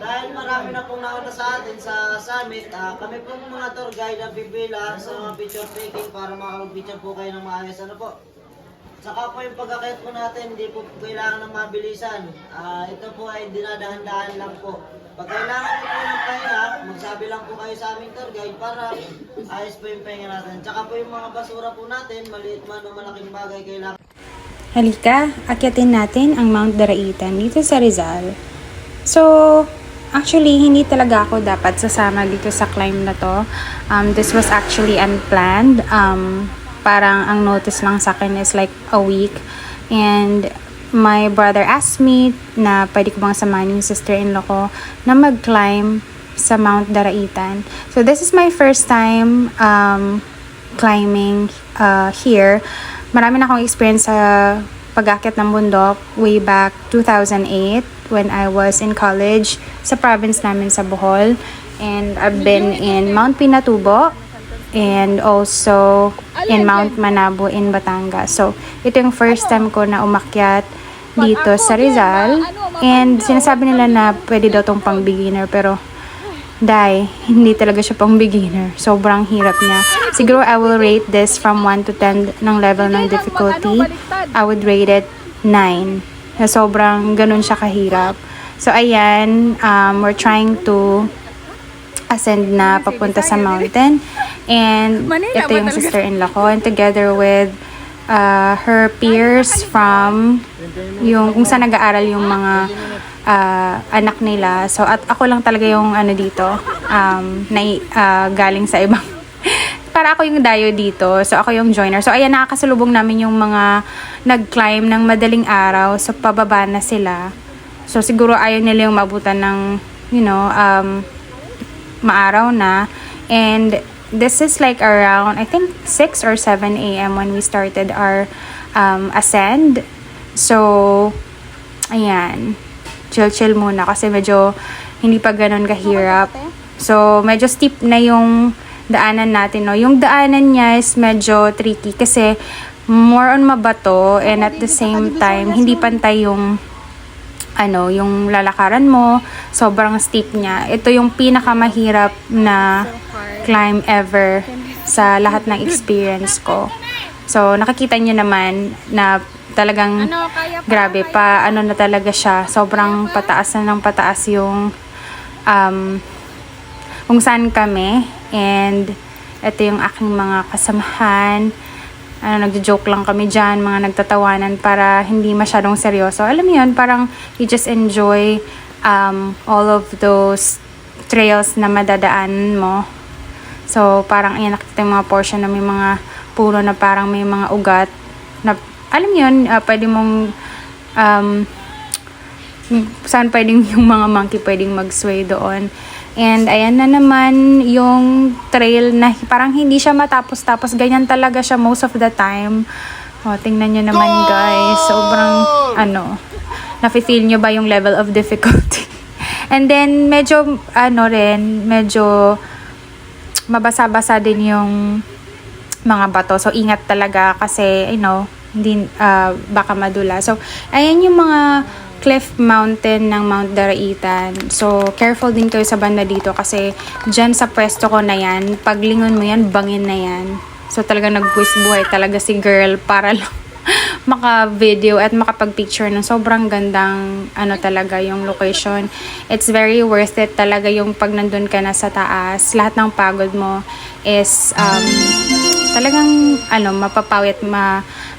Dahil marami na pong nauna sa atin sa summit, kami pong mga tour guide ang pipila sa mga picture taking para makapag-picture po kayo ng maayos. Ano po? Saka po yung pag-akit po natin, hindi po kailangan ng mabilisan. Ito po ay dinadahan-dahan lang po. Pag kailangan po ng pahinga, magsabi lang po kayo sa aming tour guide para ayos po yung pahinga natin. Tsaka po yung mga basura po natin, maliit man o malaking bagay, kailangan. Halika, akyatin natin ang Mount Daraitan dito sa Rizal. So, actually, hindi talaga ako dapat sasama dito sa climb na to. This was actually unplanned. Parang ang notice lang sa akin is like a week. And my brother asked me na pwede ko bang samahan yung sister-in-law ko na mag-climb sa Mount Daraitan. So, this is my first time climbing here. Marami na akong experience sa pag-akyat ng bundok way back 2008 when I was in college sa province namin sa Bohol. And I've been in Mount Pinatubo and also in Mount Manabo in Batangas. So, ito yung first time ko na umakyat dito sa Rizal. And sinasabi nila na pwede daw tong pang beginner, pero hindi talaga siya pang beginner. Sobrang hirap niya. Siguro I will rate this from 1 to 10 ng level ng difficulty. I would rate it 9. Sobrang ganun siya kahirap. So ayan, we're trying to ascend na papunta sa mountain. And ito yung sister-in-law ko. And together with her peers from yung kung saan nag-aaral yung mga anak nila. So, at ako lang talaga yung dito, galing sa ibang, para ako yung dayo dito. So, ako yung joiner. So, ayan, nakakasalubong namin yung mga nag-climb ng madaling araw. So, pababa na sila. So, siguro ayaw nila yung mabutan ng, maaraw na. And, this is like around, I think, 6 or 7 a.m. when we started our ascend. So, ayan. Chill muna kasi medyo hindi pa ganun kahirap. So, medyo steep na yung daanan natin, no? Yung daanan niya is medyo tricky kasi more on mabato and at the same time, hindi pantay yung yung lalakaran mo. Sobrang steep niya. Ito yung pinakamahirap na climb ever sa lahat ng experience ko. So, nakikita niyo naman na talagang grabe pa, na talaga siya. Sobrang pataas na ng pataas yung kung saan kami. And ito yung aking mga kasamahan. Nagjo-joke lang kami dyan, mga nagtatawanan para hindi masyadong seryoso. Alam mo yun, parang you just enjoy all of those trails na madadaan mo. So, parang ayan, nakita yung mga portion na may mga puno na parang may mga ugat na, alam yun, pwede mong saan pwedeng yung mga monkey pwedeng mag-sway doon. And ayan na naman yung trail na parang hindi siya matapos-tapos. Ganyan talaga siya most of the time. O, tingnan nyo naman guys. Sobrang, nafe-feel nyo ba yung level of difficulty? And then, medyo, medyo mabasa-basa din yung mga bato. So, ingat talaga kasi, hindi, baka madula. So, ayan yung mga cliff mountain ng Mount Daraitan. So, careful din kayo sa banda dito kasi dyan sa pwesto ko na yan, paglingon mo yan, bangin na yan. So, talaga nagbuwis buhay talaga si girl para lang maka-video at makapag-picture ng sobrang gandang talaga yung location. It's very worth it talaga yung pag nandun ka na sa taas. Lahat ng pagod mo is talagang mapapawit,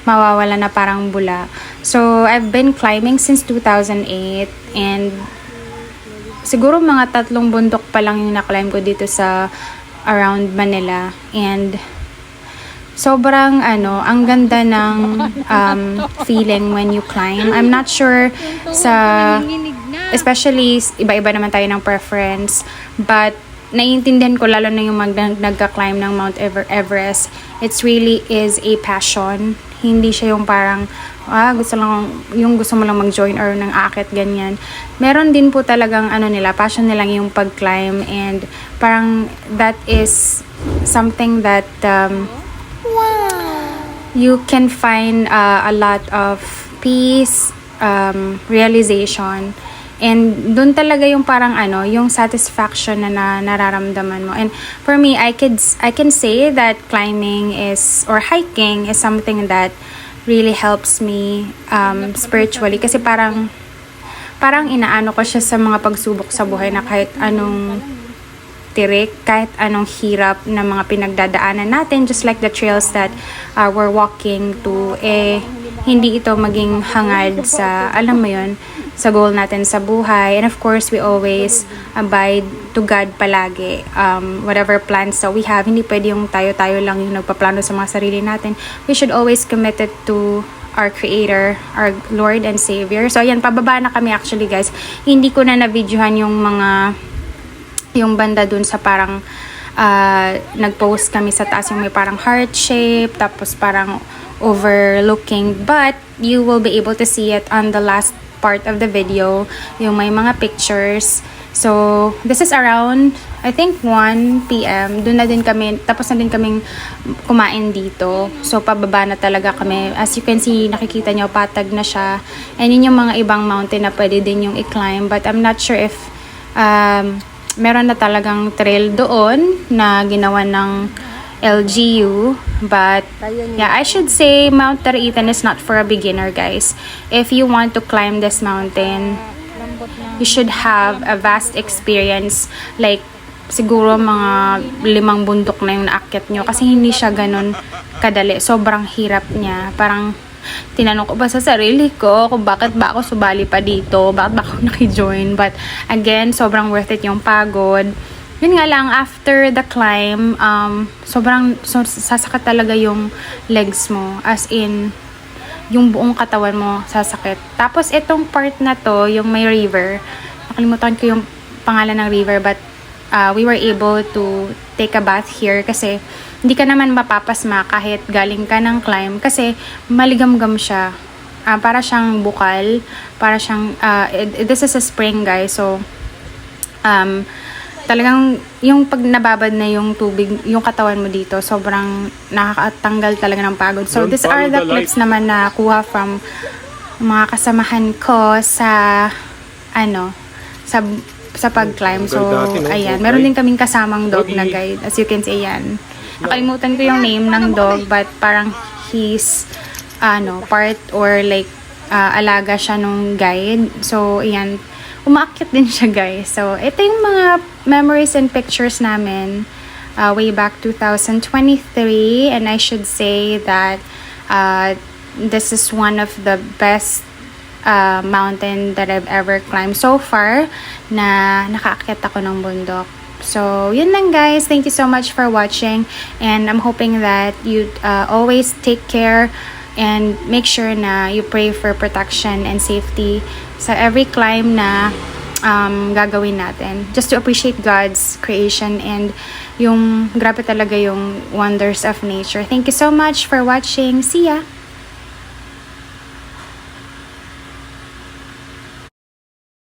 mawawala na parang bula. So, I've been climbing since 2008 and siguro mga 3 bundok pa lang yung na-climb ko dito sa around Manila. And sobrang ang ganda ng feeling when you climb. I'm not sure especially iba-iba naman tayo ng preference, but naiintindihan ko lalo na yung nagka-climb ng Mount Everest. It's really is a passion. Hindi siya yung parang gusto mo lang mag-join or nang aakit ganyan. Meron din po talagang passion nila yung pag-climb, and parang that is something that you can find a lot of peace, realization, And doon talaga yung parang yung satisfaction na nararamdaman mo. And for me, I can say that climbing is, or hiking is something that really helps me spiritually. Kasi parang inaano ko siya sa mga pagsubok sa buhay na kahit anong tirik, kahit anong hirap na mga pinagdadaanan natin, just like the trails that we're walking to, hindi ito maging hangad sa, alam mo yun, sa goal natin sa buhay. And of course, we always abide to God palagi. Whatever plans that we have, hindi pwede yung tayo-tayo lang yung nagpaplano sa mga sarili natin. We should always commit it to our Creator, our Lord and Savior. So, ayan, pababa na kami actually, guys. Hindi ko na na-videohan yung banda dun sa parang nag-post kami sa taas yung may parang heart shape, tapos parang overlooking, but you will be able to see it on the last part of the video, yung may mga pictures. So this is around, I think 1 PM. Doon na din kami, tapos na din kaming kumain dito. So pababa na talaga kami. As you can see, nakikita nyo, patag na siya. And yun yung mga ibang mountain na pwede din yung i-climb, but I'm not sure if meron na talagang trail doon na ginawa ng LGU. But yeah, I should say Mount Daraitan is not for a beginner, guys. If you want to climb this mountain, you should have a vast experience, like siguro mga 5 bundok na yung naakyat nyo, kasi hindi siya ganun kadali. Sobrang hirap niya. Parang tinanong ko ba sa sarili ko kung bakit ba ako sumali pa dito, bakit ba ako naki-join. But again, sobrang worth it yung pagod. Yun nga lang, after the climb, sasakit talaga yung legs mo, as in yung buong katawan mo sasakit. Tapos itong part na to, yung may river, nakalimutan ko yung pangalan ng river, but we were able to take a bath here kasi hindi ka naman mapapasma kahit galing ka ng climb kasi maligamgam siya. Para siyang bukal, para siyang this is a spring, guys. So talagang yung pag nababad na yung tubig, yung katawan mo dito, sobrang nakakatanggal talaga ng pagod. So these are the clips naman na kuha from mga kasamahan ko sa sa pag-climb. So ayan, meron din kaming kasamang dog na guide. As you can see, ayan. Nakalimutan ko yung name ng dog, but parang he's part or like alaga siya nung guide. So ayan, umaakyat din siya, guys. So ito yung mga memories and pictures namin way back 2023, and I should say that this is one of the best mountain that I've ever climbed so far, na nakaakyat ako ng bundok. So yun lang, guys. Thank you so much for watching, and I'm hoping that you always take care and make sure na you pray for protection and safety sa every climb na gagawin natin, just to appreciate God's creation and yung grabe talaga yung wonders of nature. Thank you so much for watching. See ya!